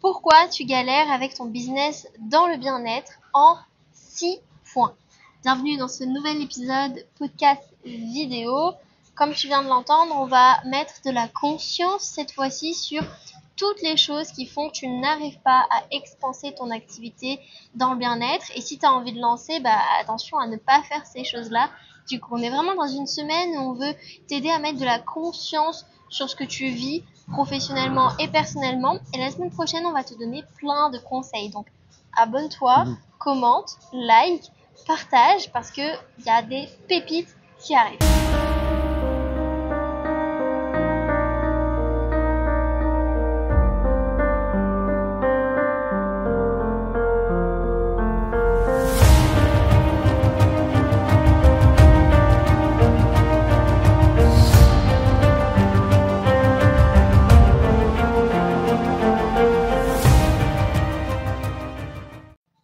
Pourquoi tu galères avec ton business dans le bien-être en 6 points. Bienvenue dans ce nouvel épisode podcast vidéo. Comme tu viens de l'entendre, on va mettre de la conscience cette fois-ci sur toutes les choses qui font que tu n'arrives pas à expanser ton activité dans le bien-être. Et si tu as envie de lancer, attention à ne pas faire ces choses-là. Du coup, on est vraiment dans une semaine où on veut t'aider à mettre de la conscience sur ce que tu vis professionnellement et personnellement. Et la semaine prochaine, on va te donner plein de conseils. Donc, abonne-toi, commente, like, partage parce que il y a des pépites qui arrivent.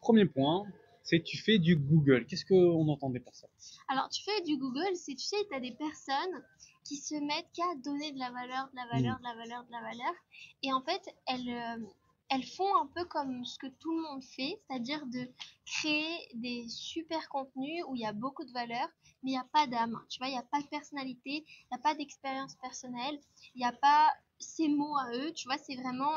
Premier point, c'est tu fais du Google. Qu'est-ce qu'on entendait par ça? Alors, tu fais du Google, c'est, tu sais, tu as des personnes qui se mettent qu'à donner de la valeur, de la valeur, de la valeur, de la valeur. Et en fait, elles font un peu comme ce que tout le monde fait, c'est-à-dire de créer des super contenus où il y a beaucoup de valeur, mais il n'y a pas d'âme. Tu vois, il n'y a pas de personnalité, il n'y a pas d'expérience personnelle, il n'y a pas ces mots à eux. Tu vois, c'est vraiment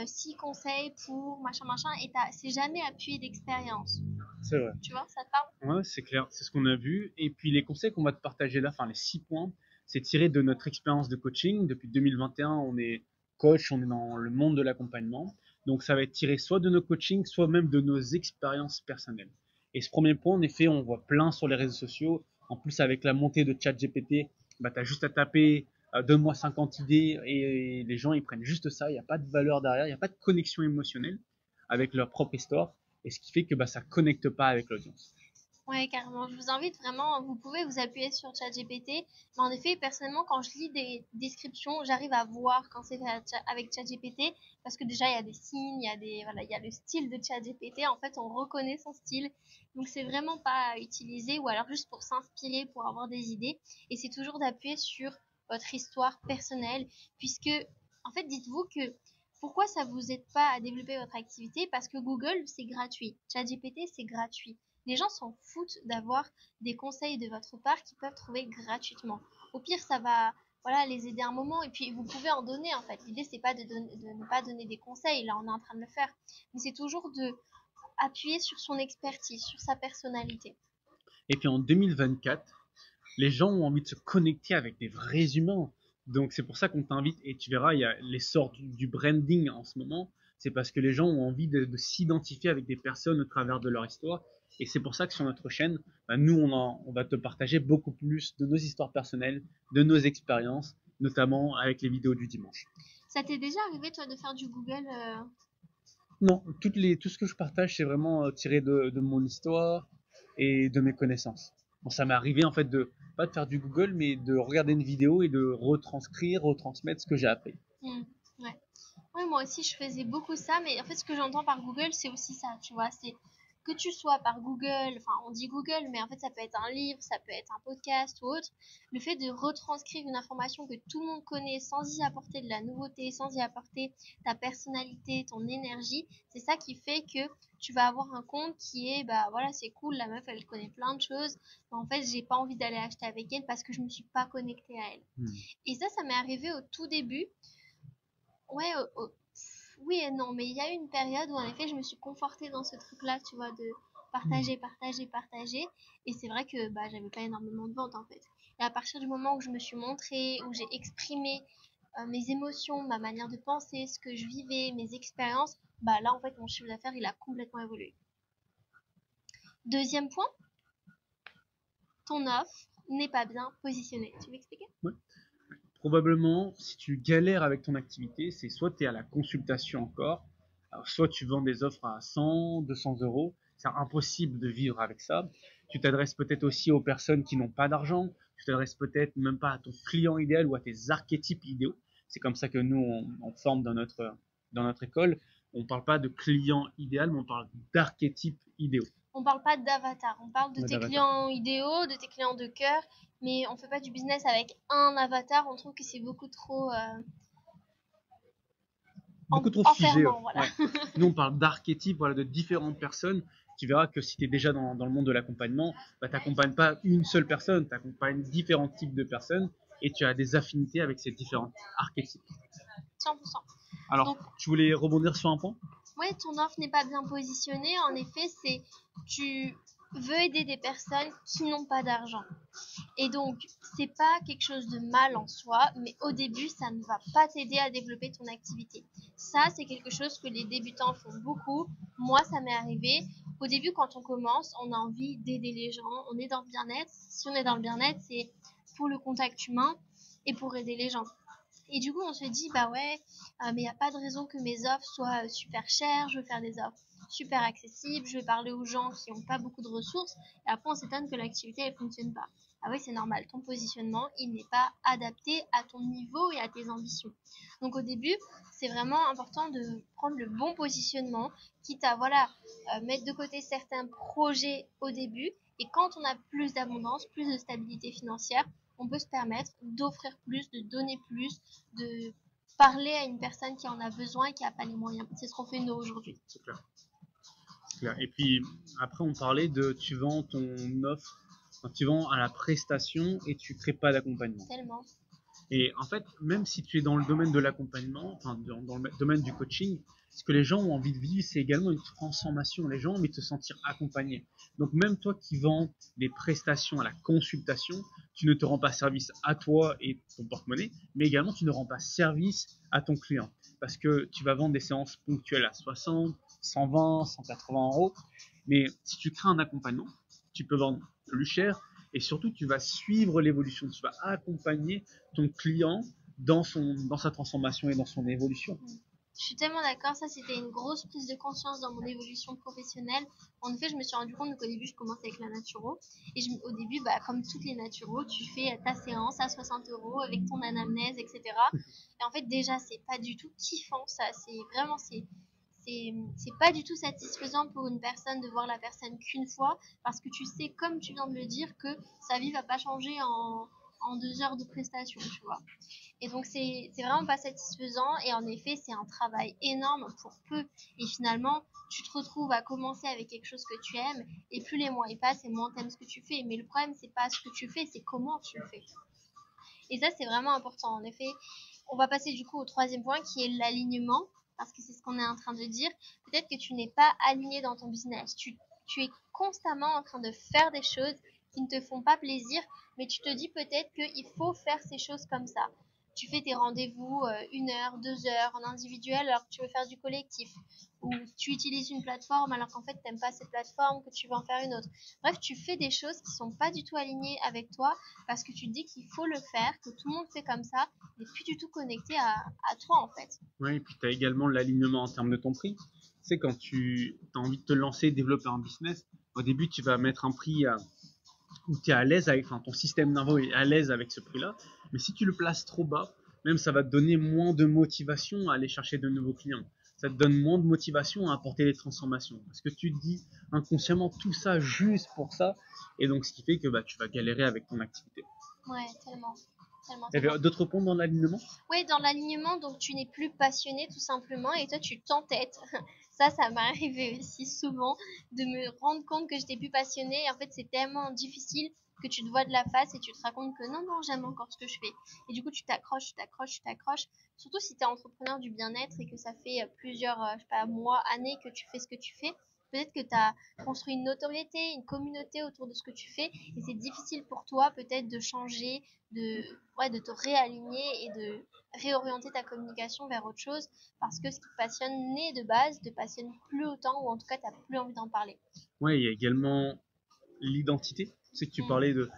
6 conseils pour machin, machin, et c'est jamais appuyé d'expérience. C'est vrai. Tu vois, ça te parle? Ouais, c'est clair, c'est ce qu'on a vu. Et puis les conseils qu'on va te partager là, enfin les 6 points, c'est tiré de notre expérience de coaching. Depuis 2021, on est coach, on est dans le monde de l'accompagnement. Donc ça va être tiré soit de nos coachings, soit même de nos expériences personnelles. Et ce premier point, en effet, on voit plein sur les réseaux sociaux. En plus, avec la montée de ChatGPT, tu as juste à taper donne-moi 50 idées et les gens ils prennent juste ça. Il n'y a pas de valeur derrière, il n'y a pas de connexion émotionnelle avec leur propre histoire. Et ce qui fait que ça connecte pas avec l'audience. Ouais, carrément. Je vous invite vraiment, vous pouvez vous appuyer sur ChatGPT. Mais en effet, personnellement, quand je lis des descriptions, j'arrive à voir quand c'est fait avec ChatGPT. Parce que déjà, il y a des signes, voilà, il y a le style de ChatGPT. En fait, on reconnaît son style. Donc, c'est vraiment pas à utiliser ou alors juste pour s'inspirer, pour avoir des idées. Et c'est toujours d'appuyer sur votre histoire personnelle. Puisque, en fait, dites-vous que pourquoi ça vous aide pas à développer votre activité? Parce que Google, c'est gratuit. ChatGPT, c'est gratuit. Les gens s'en foutent d'avoir des conseils de votre part qu'ils peuvent trouver gratuitement. Au pire, ça va voilà, les aider un moment et puis vous pouvez en donner en fait. L'idée, c'est pas de ne pas donner des conseils, là on est en train de le faire, mais c'est toujours de appuyer sur son expertise, sur sa personnalité. Et puis en 2024, les gens ont envie de se connecter avec des vrais humains. Donc c'est pour ça qu'on t'invite, et tu verras, il y a l'essor du branding en ce moment. C'est parce que les gens ont envie de s'identifier avec des personnes au travers de leur histoire. Et c'est pour ça que sur notre chaîne, nous, on va te partager beaucoup plus de nos histoires personnelles, de nos expériences, notamment avec les vidéos du dimanche. Ça t'est déjà arrivé, toi, de faire du Google Non, tout ce que je partage, c'est vraiment tiré de mon histoire et de mes connaissances. Bon, ça m'est arrivé en fait de pas de faire du Google, mais de regarder une vidéo et de retransmettre ce que j'ai appris. Ouais. Ouais, moi aussi, je faisais beaucoup ça, mais en fait, ce que j'entends par Google, c'est aussi ça, tu vois, c'est que tu sois par Google, enfin, on dit Google, mais en fait, ça peut être un livre, ça peut être un podcast ou autre. Le fait de retranscrire une information que tout le monde connaît sans y apporter de la nouveauté, sans y apporter ta personnalité, ton énergie, c'est ça qui fait que tu vas avoir un compte qui est, voilà, c'est cool, la meuf, elle connaît plein de choses, mais en fait, j'ai pas envie d'aller acheter avec elle parce que je me suis pas connectée à elle. Et ça m'est arrivé au tout début. Ouais, oui et non, mais il y a eu une période où en effet je me suis confortée dans ce truc-là, tu vois, de partager, partager, partager. Et c'est vrai que j'avais pas énormément de ventes en fait. Et à partir du moment où je me suis montrée, où j'ai exprimé mes émotions, ma manière de penser, ce que je vivais, mes expériences, là en fait mon chiffre d'affaires il a complètement évolué. Deuxième point, ton offre n'est pas bien positionnée. Tu veux m'expliquer? Ouais. Probablement, si tu galères avec ton activité, c'est soit tu es à la consultation encore, alors soit tu vends des offres à 100, 200 euros, c'est impossible de vivre avec ça. Tu t'adresses peut-être aussi aux personnes qui n'ont pas d'argent, tu t'adresses peut-être même pas à ton client idéal ou à tes archétypes idéaux. C'est comme ça que nous, on forme dans notre école. On ne parle pas de client idéal, mais on parle d'archétypes idéaux. On parle pas d'avatar, on parle de Ouais, tes d'avatar. clients idéaux, de tes clients de cœur, mais on fait pas du business avec un avatar, on trouve que c'est beaucoup trop beaucoup trop figé. enfermant, voilà. Ouais. Nous, on parle d'archétypes, voilà, de différentes personnes. Tu verras que si tu es déjà dans le monde de l'accompagnement, bah, tu n'accompagnes pas une seule personne, tu accompagnes différents types de personnes et tu as des affinités avec ces différents archétypes. 100%. Alors, Donc, tu voulais rebondir sur un point? ouais, ton offre n'est pas bien positionnée. En effet, tu veux aider des personnes qui n'ont pas d'argent. Et donc, c'est pas quelque chose de mal en soi, mais au début, ça ne va pas t'aider à développer ton activité. Ça, c'est quelque chose que les débutants font beaucoup. Moi, ça m'est arrivé. Au début, quand on commence, on a envie d'aider les gens. On est dans le bien-être. Si on est dans le bien-être, c'est pour le contact humain et pour aider les gens. Et du coup, on se dit, bah ouais, mais il n'y a pas de raison que mes offres soient super chères. Je veux faire des offres super accessibles. Je vais parler aux gens qui n'ont pas beaucoup de ressources. Et après, on s'étonne que l'activité ne fonctionne pas. Ah oui, c'est normal. Ton positionnement, il n'est pas adapté à ton niveau et à tes ambitions. Donc au début, c'est vraiment important de prendre le bon positionnement, quitte à voilà, mettre de côté certains projets au début. Et quand on a plus d'abondance, plus de stabilité financière, on peut se permettre d'offrir plus, de donner plus, de parler à une personne qui en a besoin et qui n'a pas les moyens. C'est ce qu'on fait nous aujourd'hui. C'est clair. C'est clair. Et puis, après, on parlait de tu vends ton offre, enfin, tu vends à la prestation et tu crées pas d'accompagnement. Tellement. Et en fait, même si tu es dans le domaine de l'accompagnement, enfin, dans le domaine du coaching, ce que les gens ont envie de vivre, c'est également une transformation. Les gens ont envie de se sentir accompagnés. Donc, même toi qui vends des prestations à la consultation, tu ne te rends pas service à toi et ton porte-monnaie, mais également tu ne rends pas service à ton client. Parce que tu vas vendre des séances ponctuelles à 60, 120, 180 euros. Mais si tu crées un accompagnement, tu peux vendre plus cher et surtout tu vas suivre l'évolution. Tu vas accompagner ton client dans sa transformation et dans son évolution. Je suis tellement d'accord, ça c'était une grosse prise de conscience dans mon évolution professionnelle. En effet, je me suis rendu compte qu'au début, je commençais avec la naturo. Et au début, bah, comme toutes les naturos, tu fais ta séance à 60 euros avec ton anamnèse, etc. Et en fait, déjà, c'est pas du tout kiffant, ça. C'est vraiment, c'est pas du tout satisfaisant pour une personne de voir la personne qu'une fois parce que tu sais, comme tu viens de le dire, que sa vie va pas changer en 2 heures de prestation, tu vois. Et donc, c'est vraiment pas satisfaisant. Et en effet, c'est un travail énorme pour peu. Et finalement, tu te retrouves à commencer avec quelque chose que tu aimes. Et plus les mois y passent, et moins tu aimes ce que tu fais. Mais le problème, c'est pas ce que tu fais, c'est comment tu le fais. Et ça, c'est vraiment important. En effet, on va passer du coup au troisième point qui est l'alignement. Parce que c'est ce qu'on est en train de dire. Peut-être que tu n'es pas aligné dans ton business. Tu es constamment en train de faire des choses qui ne te font pas plaisir, mais tu te dis peut-être qu'il faut faire ces choses comme ça. Tu fais tes rendez-vous 1 heure, 2 heures en individuel alors que tu veux faire du collectif. Ou tu utilises une plateforme alors qu'en fait tu n'aimes pas cette plateforme, que tu veux en faire une autre. Bref, tu fais des choses qui ne sont pas du tout alignées avec toi parce que tu te dis qu'il faut le faire, que tout le monde fait comme ça, et plus du tout connecté à toi en fait. Oui, et puis tu as également l'alignement en termes de ton prix. Tu sais, quand tu as envie de te lancer, développer un business, au début, tu vas mettre un prix où tu es à l'aise avec, enfin, ton système nerveux est à l'aise avec ce prix-là. Mais si tu le places trop bas, même ça va te donner moins de motivation à aller chercher de nouveaux clients. Ça te donne moins de motivation à apporter des transformations. Parce que tu te dis inconsciemment tout ça juste pour ça. Et donc, ce qui fait que bah, tu vas galérer avec ton activité. Ouais, tellement. Il y avait d'autres points dans l'alignement? Oui, dans l'alignement, donc tu n'es plus passionné tout simplement et toi tu t'entêtes. Ça m'est arrivé aussi souvent de me rendre compte que j'étais plus passionnée et en fait c'est tellement difficile que tu te vois de la face et tu te racontes que non, non, j'aime encore ce que je fais. Et du coup tu t'accroches, tu t'accroches, tu t'accroches. Surtout si tu es entrepreneur du bien-être et que ça fait plusieurs, je sais pas, mois, années que tu fais ce que tu fais. Peut-être que tu as construit une notoriété, une communauté autour de ce que tu fais et c'est difficile pour toi peut-être de changer, de te réaligner et de réorienter ta communication vers autre chose parce que ce qui te passionnait de base te passionne plus autant ou en tout cas tu n'as plus envie d'en parler. Oui, il y a également l'identité. Tu sais que tu parlais de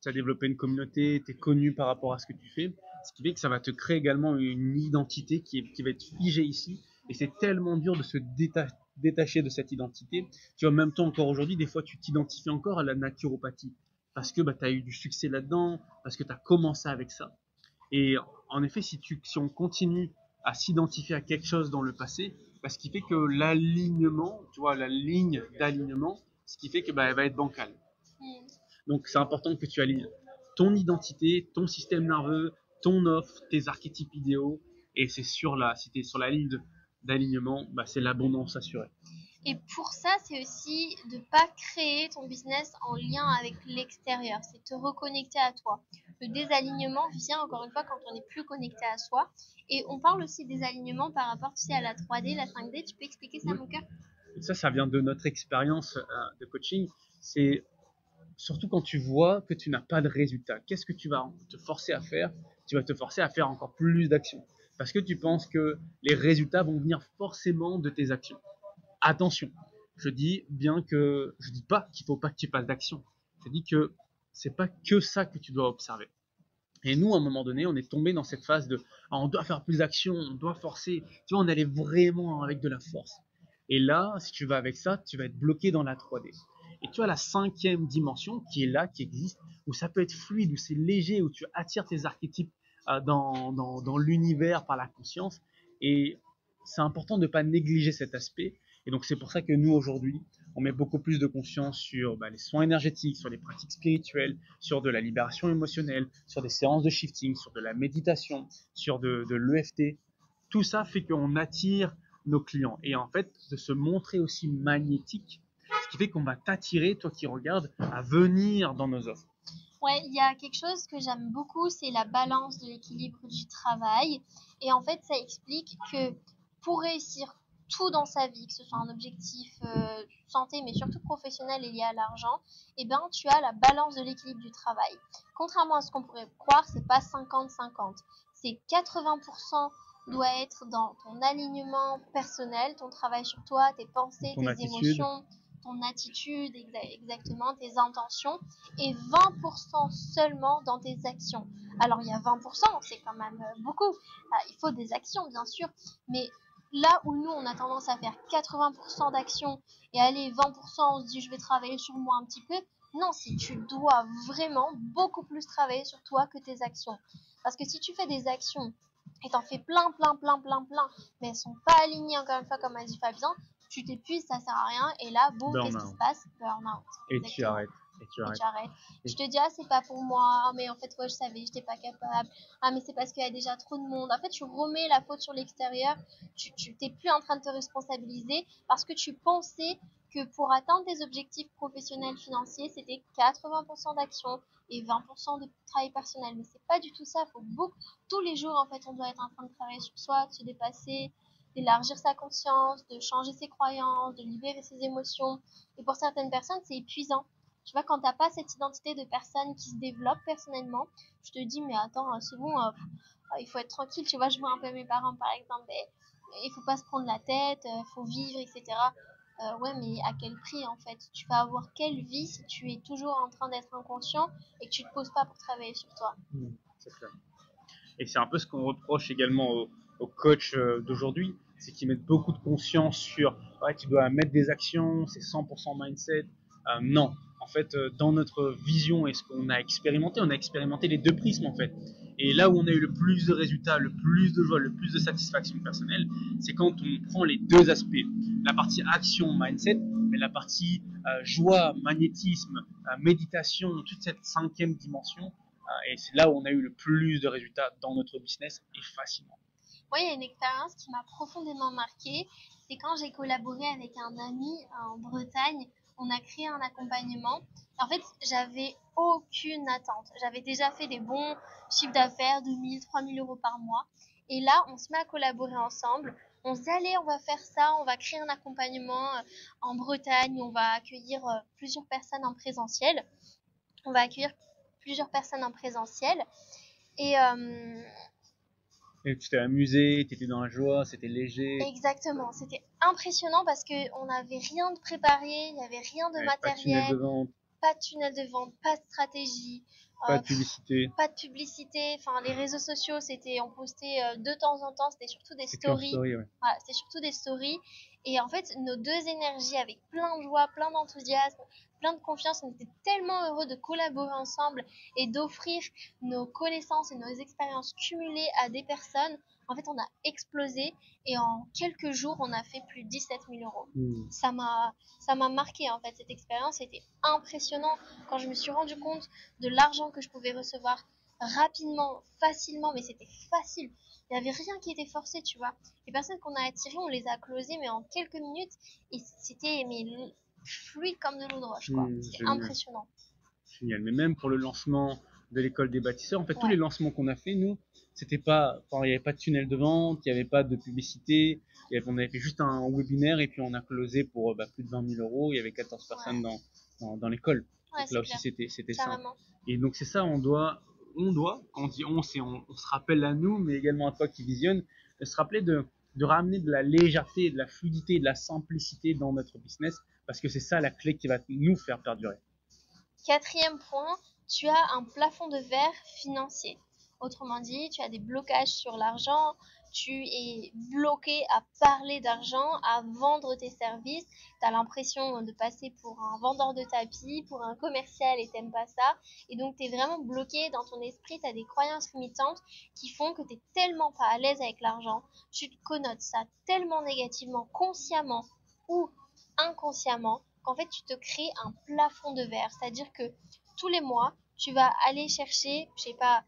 tu as développé une communauté, tu es connu par rapport à ce que tu fais, ce qui fait que ça va te créer également une identité qui va être figée ici. Et c'est tellement dur de se détacher de cette identité. Tu vois, en même temps, encore aujourd'hui, des fois, tu t'identifies encore à la naturopathie parce que bah, tu as eu du succès là-dedans, parce que tu as commencé avec ça. Et en effet, si on continue à s'identifier à quelque chose dans le passé, bah, ce qui fait que l'alignement, tu vois, la ligne d'alignement, ce qui fait que bah, elle va être bancale. Mm. Donc c'est important que tu alignes ton identité, ton système nerveux, ton offre, tes archétypes idéaux Et c'est si tu es sur la ligne d'alignement, bah, c'est l'abondance assurée. Et pour ça, c'est aussi de ne pas créer ton business en lien avec l'extérieur. C'est te reconnecter à toi. Le désalignement vient encore une fois quand on n'est plus connecté à soi. Et on parle aussi des alignements par rapport, tu sais, à la 3D, la 5D. Tu peux expliquer ça, Oui. mon cœur? Ça vient de notre expérience de coaching. C'est surtout quand tu vois que tu n'as pas de résultat. Qu'est-ce que tu vas te forcer à faire? Tu vas te forcer à faire encore plus d'actions. Parce que tu penses que les résultats vont venir forcément de tes actions. Attention, je dis pas qu'il faut pas que tu passes d'action. Je dis que c'est pas que ça que tu dois observer. Et nous, à un moment donné, on est tombé dans cette phase de on doit faire plus d'actions, on doit forcer. Tu vois, on allait vraiment avec de la force. Et là, si tu vas avec ça, tu vas être bloqué dans la 3D. Et tu as la 5e dimension qui est là, qui existe, où ça peut être fluide, où c'est léger, où tu attires tes archétypes dans l'univers par la conscience. Et c'est important de ne pas négliger cet aspect. Et donc c'est pour ça que nous, aujourd'hui, on met beaucoup plus de conscience sur les soins énergétiques, sur les pratiques spirituelles, sur de la libération émotionnelle, sur des séances de shifting, sur de la méditation, sur de l'EFT. Tout ça fait qu'on attire nos clients. Et en fait, de se montrer aussi magnétique, ce qui fait qu'on va t'attirer, toi qui regardes, à venir dans nos offres. Ouais, il y a quelque chose que j'aime beaucoup, c'est la balance de l'équilibre du travail. Et en fait, ça explique que pour réussir tout dans sa vie, que ce soit un objectif santé, mais surtout professionnel et lié à l'argent, eh ben, tu as la balance de l'équilibre du travail. Contrairement à ce qu'on pourrait croire, c'est pas 50-50. C'est 80% doit être dans ton alignement personnel, ton travail sur toi, tes pensées, Ton tes attitude. émotions, ton attitude, exactement, tes intentions, et 20% seulement dans tes actions. Alors il y a 20%, c'est quand même beaucoup. Il faut des actions, bien sûr, mais là où nous, on a tendance à faire 80% d'actions et aller 20%, on se dit je vais travailler sur moi un petit peu. Non, si tu dois vraiment beaucoup plus travailler sur toi que tes actions. Parce que si tu fais des actions et t'en fais plein, mais elles sont pas alignées, encore une fois, comme a dit Fabien, tu t'épuises, ça sert à rien, et là, boum, qu'est-ce qui se passe? Burn-out. Et tu arrêtes. Et tu arrêtes. Tu te dis, ah, c'est pas pour moi, mais en fait, ouais, je savais, j'étais pas capable. Ah, mais c'est parce qu'il y a déjà trop de monde. En fait, tu remets la faute sur l'extérieur, tu t'es plus en train de te responsabiliser parce que tu pensais que pour atteindre tes objectifs professionnels financiers, c'était 80% d'action et 20% de travail personnel. Mais c'est pas du tout ça. Faut beaucoup, tous les jours, en fait, on doit être en train de travailler sur soi, de se dépasser, d'élargir sa conscience, de changer ses croyances, de libérer ses émotions. Et pour certaines personnes, c'est épuisant. Tu vois, quand t'as pas cette identité de personne qui se développe personnellement, je te dis, mais attends, c'est bon, il faut être tranquille. Tu vois, je vois un peu mes parents, par exemple, il faut pas se prendre la tête, faut vivre, etc. Ouais, mais à quel prix, en fait? Tu vas avoir quelle vie si tu es toujours en train d'être inconscient et que tu te poses pas pour travailler sur toi? C'est clair. Et c'est un peu ce qu'on reproche également aux coachs d'aujourd'hui, c'est qu'ils mettent beaucoup de conscience sur ouais, tu dois mettre des actions, c'est 100% mindset. Non, en fait, dans notre vision et ce qu'on a expérimenté, on a expérimenté les deux prismes en fait. Et là où on a eu le plus de résultats, le plus de joie, le plus de satisfaction personnelle, c'est quand on prend les deux aspects. La partie action, mindset, mais la partie joie, magnétisme, méditation, toute cette 5e dimension. Et c'est là où on a eu le plus de résultats dans notre business et facilement. Moi, il y a une expérience qui m'a profondément marquée. C'est quand j'ai collaboré avec un ami en Bretagne. On a créé un accompagnement. En fait, j'avais aucune attente. J'avais déjà fait des bons chiffres d'affaires, 2000, 3000 euros par mois. Et là, on se met à collaborer ensemble. On se dit, allez, on va faire ça, on va créer un accompagnement en Bretagne, on va accueillir plusieurs personnes en présentiel. On va accueillir plusieurs personnes en présentiel. Et Et tu t'es amusé, tu étais dans la joie, c'était léger. exactement, c'était impressionnant parce qu'on n'avait rien de préparé, il n'y avait rien de matériel, pas de tunnel de vente, pas de stratégie, pas de publicité. Pas de publicité. Enfin, les réseaux sociaux, on postait de temps en temps, c'était surtout des stories. Ouais. Voilà, c'était surtout des stories. Et en fait, nos deux énergies avec plein de joie, plein d'enthousiasme, plein de confiance, on était tellement heureux de collaborer ensemble et d'offrir nos connaissances et nos expériences cumulées à des personnes. En fait, on a explosé et en quelques jours, on a fait plus de 17 000 euros. Ça m'a marqué, en fait, cette expérience. C'était impressionnant quand je me suis rendu compte de l'argent que je pouvais recevoir rapidement, facilement, mais c'était facile. Il n'y avait rien qui était forcé, tu vois. Les personnes qu'on a attirées, on les a closées, mais en quelques minutes, et c'était fluide comme de l'eau de roche, quoi. C'était Génial. impressionnant. Génial. Mais même pour le lancement de l'école des bâtisseurs, en fait, tous Ouais. les lancements qu'on a fait, nous, c'était pas, enfin, il n'y avait pas de tunnel de vente, il n'y avait pas de publicité, on avait fait juste un webinaire et puis on a closé pour plus de 20 000 euros. Il y avait 14 personnes Ouais, dans l'école. ouais, Donc là c'est aussi, clair. c'était simple. Carrément. Et donc c'est ça, quand on dit on se rappelle à nous, mais également à toi qui visionne, de se rappeler de ramener de la légèreté, de la fluidité, de la simplicité dans notre business, parce que c'est ça la clé qui va nous faire perdurer. Quatrième point, tu as un plafond de verre financier. Autrement dit, tu as des blocages sur l'argent, tu es bloqué à parler d'argent, à vendre tes services, tu as l'impression de passer pour un vendeur de tapis, pour un commercial et t'aimes pas ça. Et donc tu es vraiment bloqué dans ton esprit, tu as des croyances limitantes qui font que tu n'es tellement pas à l'aise avec l'argent, tu te connotes ça tellement négativement, consciemment ou inconsciemment, qu'en fait tu te crées un plafond de verre. C'est-à-dire que tous les mois, tu vas aller chercher, je sais pas,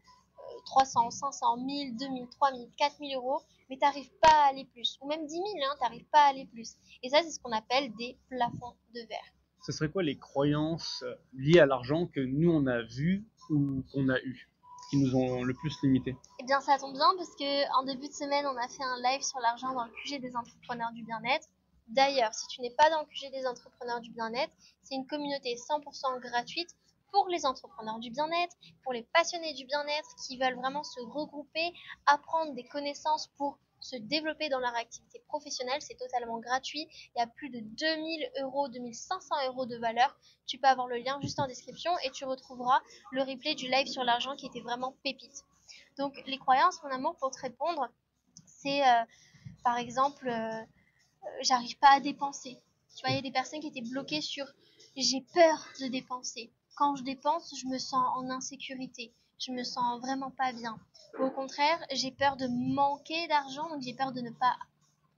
300, 500, 1000, 2000, 3000, 4000 euros, mais tu n'arrives pas à aller plus. Ou même 10 000, hein, tu n'arrives pas à aller plus. Et ça, c'est ce qu'on appelle des plafonds de verre. Ce serait quoi les croyances liées à l'argent que nous on a vues ou qu'on a eues, qui nous ont le plus limité? Eh bien, ça tombe bien parce que en début de semaine, on a fait un live sur l'argent dans le QG des entrepreneurs du bien-être. D'ailleurs, si tu n'es pas dans le QG des entrepreneurs du bien-être, c'est une communauté 100% gratuite pour les entrepreneurs du bien-être, pour les passionnés du bien-être qui veulent vraiment se regrouper, apprendre des connaissances pour se développer dans leur activité professionnelle. C'est totalement gratuit. Il y a plus de 2000 euros, 2500 euros de valeur. Tu peux avoir le lien juste en description et tu retrouveras le replay du live sur l'argent qui était vraiment pépite. Donc, les croyances, mon amour, pour te répondre, c'est par exemple, j'arrive pas à dépenser. Tu vois, il y a des personnes qui étaient bloquées sur j'ai peur de dépenser. Quand je dépense, je me sens en insécurité. Je me sens vraiment pas bien. Ou au contraire, j'ai peur de manquer d'argent, donc j'ai peur de ne pas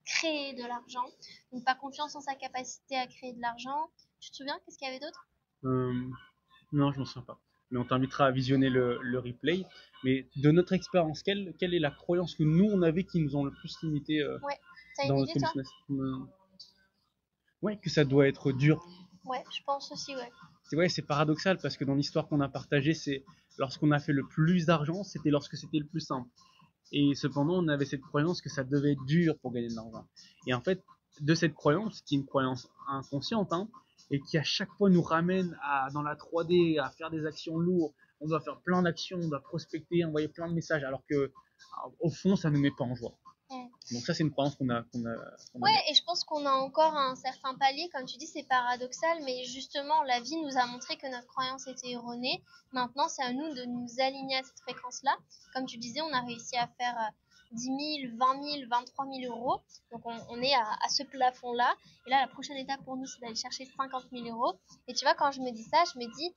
créer de l'argent. Donc, pas confiance en sa capacité à créer de l'argent. Tu te souviens, qu'est-ce qu'il y avait d'autre? Euh, non, je m'en souviens pas. Mais on t'invitera à visionner le replay. Mais de notre expérience, quelle est la croyance que nous on avait qui nous ont le plus limité Ouais, t'as une dans idée, notre toi? business? Ouais, que ça doit être dur. Ouais, je pense aussi, ouais. C'est paradoxal parce que dans l'histoire qu'on a partagée, c'est lorsqu'on a fait le plus d'argent, c'était lorsque c'était le plus simple. Et cependant, on avait cette croyance que ça devait être dur pour gagner de l'argent. Et en fait, de cette croyance, qui est une croyance inconsciente, hein, et qui à chaque fois nous ramène dans la 3D, à faire des actions lourdes, on doit faire plein d'actions, on doit prospecter, envoyer plein de messages, alors que au fond, ça ne nous met pas en joie. Mm. Donc ça, c'est une croyance qu'on a. Ouais, et je pense qu'on a encore un certain palier, comme tu dis, c'est paradoxal, mais justement, la vie nous a montré que notre croyance était erronée. Maintenant, c'est à nous de nous aligner à cette fréquence-là. Comme tu disais, on a réussi à faire 10 000, 20 000, 23 000 euros. Donc, on est à ce plafond-là. Et là, la prochaine étape pour nous, c'est d'aller chercher 50 000 euros. Et tu vois, quand je me dis ça, je me dis,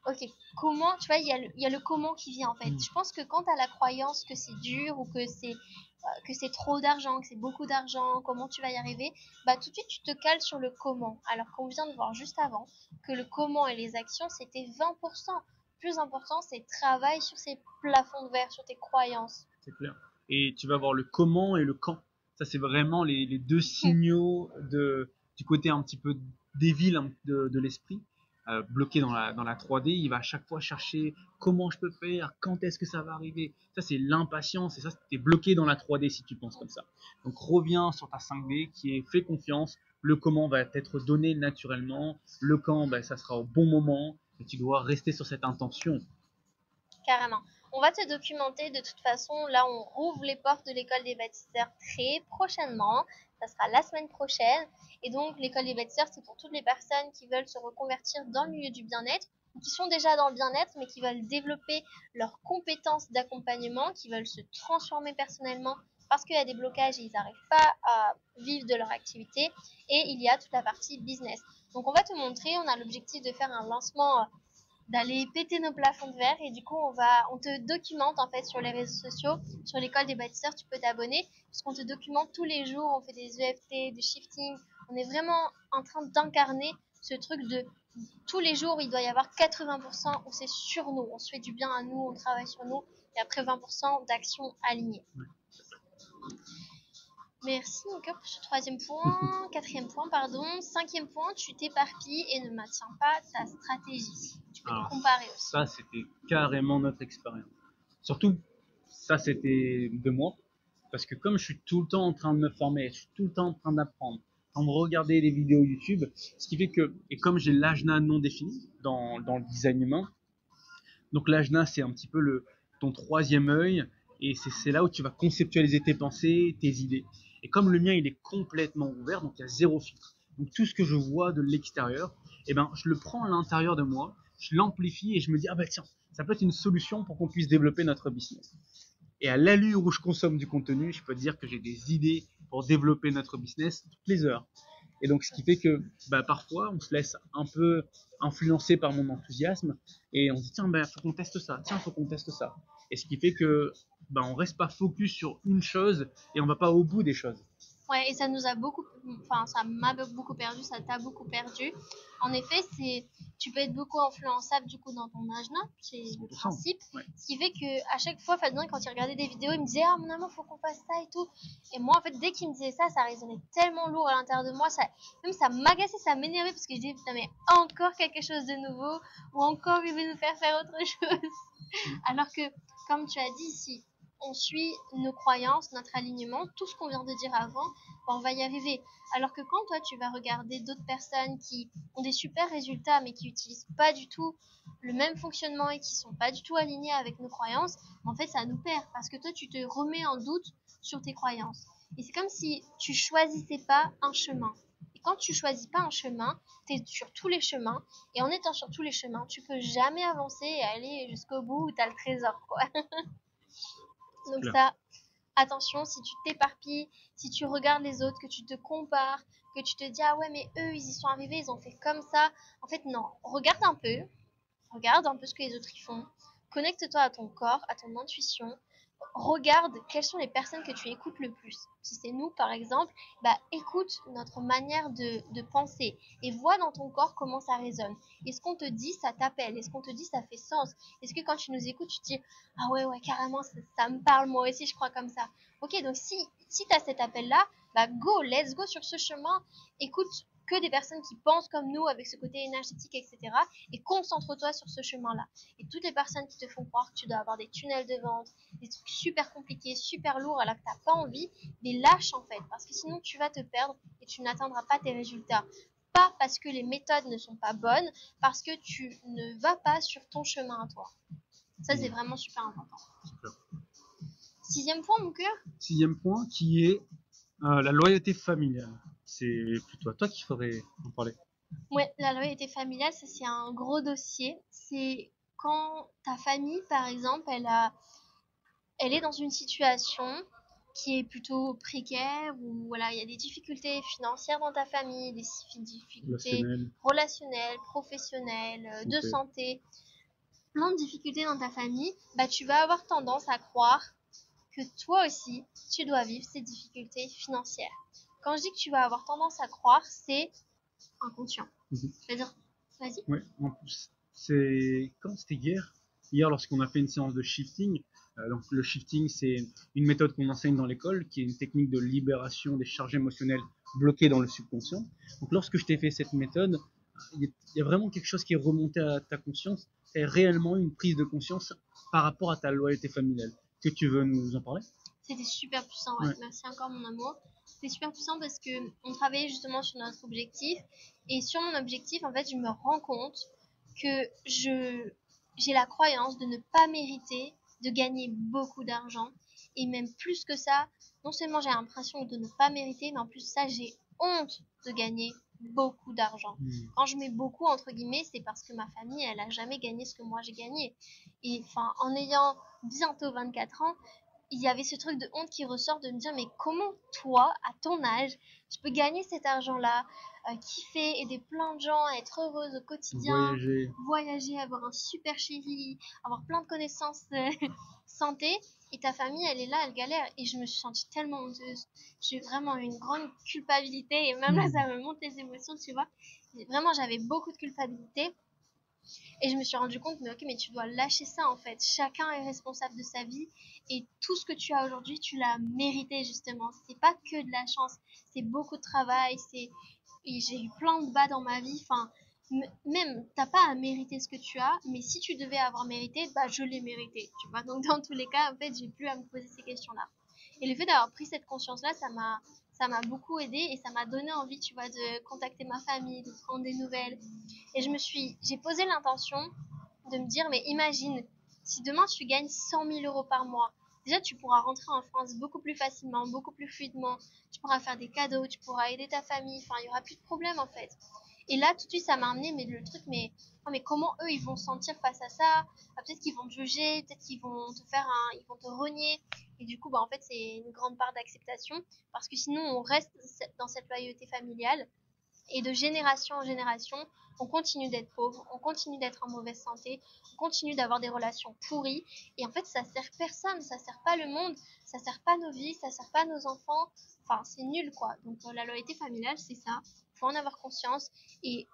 ok, comment, tu vois, il y a le comment qui vient en fait. Je pense que quand tu as la croyance que c'est dur ou que c'est trop d'argent, que c'est beaucoup d'argent, comment tu vas y arriver, bah tout de suite tu te cales sur le comment. Alors qu'on vient de voir juste avant que le comment et les actions c'était 20%. Plus important, c'est travail sur ces plafonds de verre, sur tes croyances. C'est clair. Et tu vas voir le comment et le quand. Ça, c'est vraiment les deux signaux du côté un petit peu dévil de l'esprit. Bloqué dans la 3D, il va à chaque fois chercher comment je peux faire, quand est-ce que ça va arriver. Ça, c'est l'impatience et ça, tu es bloqué dans la 3D si tu penses comme ça. Donc, reviens sur ta 5D qui est fais confiance. Le comment va être donné naturellement. Le quand, ben, ça sera au bon moment. Et tu dois rester sur cette intention. Carrément. On va te documenter de toute façon. Là, on rouvre les portes de l'école des bâtisseurs très prochainement. Ça sera la semaine prochaine. Et donc, l'école des bâtisseurs, c'est pour toutes les personnes qui veulent se reconvertir dans le milieu du bien-être ou qui sont déjà dans le bien-être mais qui veulent développer leurs compétences d'accompagnement, qui veulent se transformer personnellement parce qu'il y a des blocages et ils n'arrivent pas à vivre de leur activité. Et il y a toute la partie business. Donc, on va te montrer. On a l'objectif de faire un lancement d'aller péter nos plafonds de verre et du coup on te documente en fait sur les réseaux sociaux, sur l'école des bâtisseurs, tu peux t'abonner puisqu'on te documente tous les jours, on fait des EFT, du shifting, on est vraiment en train d'incarner ce truc de tous les jours, il doit y avoir 80% où c'est sur nous, on se fait du bien à nous, on travaille sur nous, et après 20% d'actions alignées. Merci mon cœur pour ce quatrième point, pardon. Cinquième point, tu t'éparpilles et ne maintiens pas ta stratégie. Tu peux te comparer aussi. Ça, c'était carrément notre expérience. Surtout, ça, c'était de moi. Parce que comme je suis tout le temps en train de me former, je suis tout le temps en train d'apprendre, en train de regarder des vidéos YouTube, ce qui fait que, et comme j'ai l'ajna non défini dans le design humain, donc l'ajna, c'est un petit peu ton troisième œil, et c'est là où tu vas conceptualiser tes pensées, tes idées. Et comme le mien, il est complètement ouvert, donc il y a zéro filtre. Donc tout ce que je vois de l'extérieur, eh ben, je le prends à l'intérieur de moi, je l'amplifie et je me dis, ah bah tiens, ça peut être une solution pour qu'on puisse développer notre business. Et à l'allure où je consomme du contenu, je peux te dire que j'ai des idées pour développer notre business toutes les heures. Et donc, ce qui fait que parfois, on se laisse un peu influencer par mon enthousiasme et on se dit, tiens, faut qu'on teste ça, tiens, faut qu'on teste ça. Et ce qui fait que on reste pas focus sur une chose et on va pas au bout des choses. Ouais, et ça m'a beaucoup perdu, ça t'a beaucoup perdu. En effet, tu peux être beaucoup influençable du coup dans ton ajna, c'est le principe. Ouais. Ce qui fait que à chaque fois, Fabien, quand il regardait des vidéos, il me disait, ah mon amour, faut qu'on fasse ça et tout. Et moi, en fait, dès qu'il me disait ça résonnait tellement lourd à l'intérieur de moi, ça m'agaçait, ça m'énervait parce que je disais, putain, mais encore quelque chose de nouveau, ou encore il veut nous faire autre chose. Alors que, comme tu as dit ici, on suit nos croyances, notre alignement, tout ce qu'on vient de dire avant, on va y arriver. Alors que quand toi, tu vas regarder d'autres personnes qui ont des super résultats, mais qui n'utilisent pas du tout le même fonctionnement et qui sont pas du tout alignés avec nos croyances, en fait, ça nous perd parce que toi, tu te remets en doute sur tes croyances. Et c'est comme si tu choisissais pas un chemin. Et quand tu choisis pas un chemin, tu es sur tous les chemins. Et en étant sur tous les chemins, tu peux jamais avancer et aller jusqu'au bout où tu as le trésor, quoi. Donc ça, attention, si tu t'éparpilles, si tu regardes les autres, que tu te compares, que tu te dis ah ouais mais eux ils y sont arrivés, ils ont fait comme ça. En fait non, regarde un peu ce que les autres y font. Connecte-toi à ton corps, à ton intuition. Regarde quelles sont les personnes que tu écoutes le plus. Si c'est nous par exemple, écoute notre manière de penser et vois dans ton corps comment ça résonne. Est-ce qu'on te dit ça t'appelle? Est-ce qu'on te dit ça fait sens? Est-ce que quand tu nous écoutes tu te dis ah ouais carrément ça me parle, moi aussi je crois comme ça. Ok, donc si tu as cet appel là, let's go sur ce chemin. Écoute que des personnes qui pensent comme nous avec ce côté énergétique, etc. Et concentre-toi sur ce chemin-là. Et toutes les personnes qui te font croire que tu dois avoir des tunnels de vente, des trucs super compliqués, super lourds, alors que tu n'as pas envie, les lâche en fait. Parce que sinon, tu vas te perdre et tu n'atteindras pas tes résultats. Pas parce que les méthodes ne sont pas bonnes, parce que tu ne vas pas sur ton chemin à toi. Ça, c'est vraiment super important. Super. Sixième point, mon cœur. Sixième point, qui est la loyauté familiale. C'est plutôt à toi qu'il faudrait en parler. Ouais, la loyauté familiale, ça c'est un gros dossier. C'est quand ta famille, par exemple, elle est dans une situation qui est plutôt précaire, ou voilà, il y a des difficultés financières dans ta famille, des difficultés relationnelles, professionnelles, de santé, plein de difficultés dans ta famille, tu vas avoir tendance à croire que toi aussi, tu dois vivre ces difficultés financières. Quand je dis que tu vas avoir tendance à croire, c'est inconscient. C'est-à-dire, vas-y. Ouais, en plus, c'était hier lorsqu'on a fait une séance de shifting. Donc le shifting, c'est une méthode qu'on enseigne dans l'école, qui est une technique de libération des charges émotionnelles bloquées dans le subconscient. Donc lorsque je t'ai fait cette méthode, il y a vraiment quelque chose qui est remonté à ta conscience, et réellement une prise de conscience par rapport à ta loyauté familiale. Est-ce que tu veux nous en parler? C'était super puissant, ouais. Merci encore mon amour. C'était super puissant parce que on travaillait justement sur notre objectif, et sur mon objectif, en fait, je me rends compte que j'ai la croyance de ne pas mériter de gagner beaucoup d'argent, et même plus que ça, non seulement j'ai l'impression de ne pas mériter, mais en plus de ça, j'ai honte de gagner beaucoup d'argent. Quand je mets beaucoup entre guillemets, c'est parce que ma famille, elle a jamais gagné ce que moi j'ai gagné. Et enfin, en ayant bientôt 24 ans, il y avait ce truc de honte qui ressort de me dire mais comment toi, à ton âge, tu peux gagner cet argent-là, kiffer, aider plein de gens, être heureuse au quotidien, Voyager. voyager, avoir un super chéri, avoir plein de connaissances santé, et ta famille, elle est là, elle galère. Et je me suis sentie tellement honteuse. J'ai vraiment eu une grande culpabilité, et même là, ça me monte les émotions, tu vois. Vraiment, j'avais beaucoup de culpabilité. Et je me suis rendu compte, mais ok, mais tu dois lâcher ça en fait. Chacun est responsable de sa vie et tout ce que tu as aujourd'hui, tu l'as mérité justement. C'est pas que de la chance, c'est beaucoup de travail. Et j'ai eu plein de bas dans ma vie. Enfin, même t'as pas à mériter ce que tu as, mais si tu devais avoir mérité, bah je l'ai mérité. Tu vois. Donc dans tous les cas, en fait, j'ai plus à me poser ces questions-là. Et le fait d'avoir pris cette conscience-là, ça m'a beaucoup aidé et ça m'a donné envie, tu vois, de contacter ma famille, de prendre des nouvelles. Et j'ai posé l'intention de me dire, mais imagine, si demain tu gagnes 100 000 € par mois, déjà tu pourras rentrer en France beaucoup plus facilement, beaucoup plus fluidement, tu pourras faire des cadeaux, tu pourras aider ta famille, enfin il n'y aura plus de problème en fait. Et là tout de suite ça m'a amené mais le truc mais comment eux ils vont se sentir face à ça. Peut-être qu'ils vont te juger, peut-être qu'ils vont te faire ils vont te renier. Et du coup bah en fait c'est une grande part d'acceptation parce que sinon on reste dans cette loyauté familiale et de génération en génération, on continue d'être pauvre, on continue d'être en mauvaise santé, on continue d'avoir des relations pourries. Et en fait, ça sert personne, ça sert pas le monde, ça sert pas nos vies, ça sert pas nos enfants. Enfin, c'est nul quoi. Donc la loyauté familiale, c'est ça. Il faut en avoir conscience et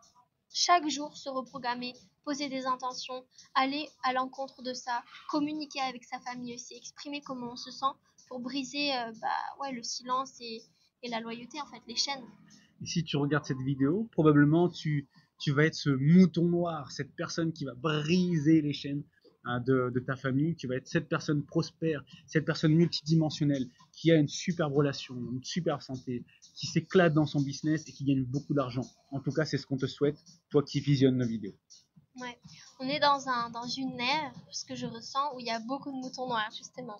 chaque jour se reprogrammer, poser des intentions, aller à l'encontre de ça, communiquer avec sa famille aussi, exprimer comment on se sent pour briser ouais, le silence et la loyauté, en fait, les chaînes. Et si tu regardes cette vidéo, probablement tu vas être ce mouton noir, cette personne qui va briser les chaînes hein, de ta famille. Tu vas être cette personne prospère, cette personne multidimensionnelle qui a une superbe relation, une superbe santé, qui s'éclate dans son business et qui gagne beaucoup d'argent. En tout cas, c'est ce qu'on te souhaite, toi qui visionnes nos vidéos. Ouais. On est dans une ère, ce que je ressens, où il y a beaucoup de moutons noirs, justement.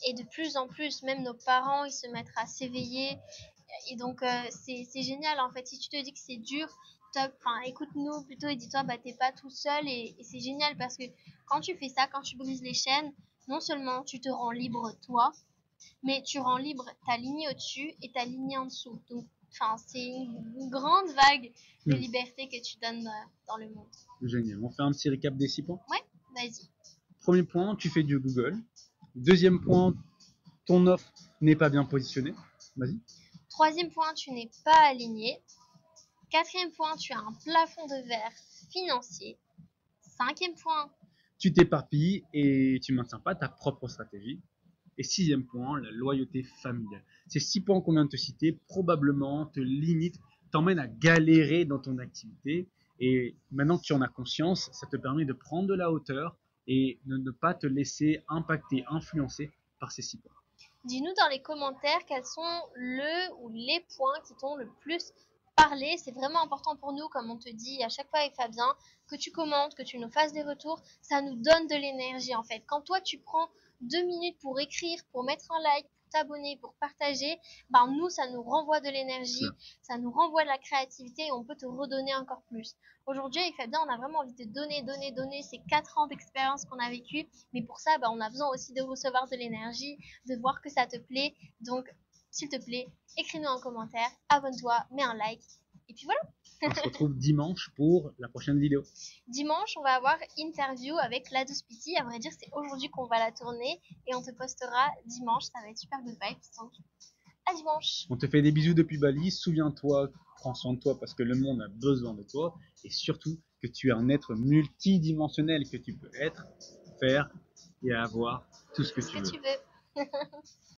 Et de plus en plus, même nos parents, ils se mettent à s'éveiller. Et donc, c'est génial, en fait. Si tu te dis que c'est dur, top. Enfin, écoute-nous plutôt et dis-toi, bah, t'es pas tout seul. Et c'est génial parce que quand tu fais ça, quand tu brises les chaînes, non seulement tu te rends libre toi, mais tu rends libre ta lignée au-dessus et ta lignée en dessous. Donc, enfin, c'est une grande vague de liberté que tu donnes dans le monde. Génial. On fait un petit récap des 6 points. Ouais, vas-y. Premier point, tu fais du Google. Deuxième point, ton offre n'est pas bien positionnée. Vas-y. Troisième point, tu n'es pas aligné. Quatrième point, tu as un plafond de verre financier. Cinquième point, tu t'éparpilles et tu ne maintiens pas ta propre stratégie. Et sixième point, la loyauté familiale. Ces 6 points qu'on vient de te citer probablement te limitent, t'emmènent à galérer dans ton activité. Et maintenant que tu en as conscience, ça te permet de prendre de la hauteur et de ne pas te laisser impacter, influencer par ces 6 points. dis-nous dans les commentaires quels sont le ou les points qui t'ont le plus parlé. C'est vraiment important pour nous, comme on te dit à chaque fois avec Fabien, que tu commentes, que tu nous fasses des retours. Ça nous donne de l'énergie en fait. Quand toi tu prends 2 minutes pour écrire, pour mettre un like, pour t'abonner, pour partager, ben nous ça nous renvoie de l'énergie, ça nous renvoie de la créativité et on peut te redonner encore plus. Aujourd'hui avec Fabien, on a vraiment envie de donner ces 4 ans d'expérience qu'on a vécu, mais pour ça, ben, on a besoin aussi de recevoir de l'énergie, de voir que ça te plaît. Donc, s'il te plaît, écris-nous en commentaire, abonne-toi, mets un like. Et puis voilà. On se retrouve dimanche pour la prochaine vidéo. Dimanche, on va avoir interview avec la Douce Pity. À vrai dire, c'est aujourd'hui qu'on va la tourner et on te postera dimanche. Ça va être super good vibes. Donc, à dimanche. On te fait des bisous depuis Bali. Souviens-toi, prends soin de toi parce que le monde a besoin de toi. Et surtout, que tu es un être multidimensionnel, que tu peux être, faire et avoir tout ce que tu veux.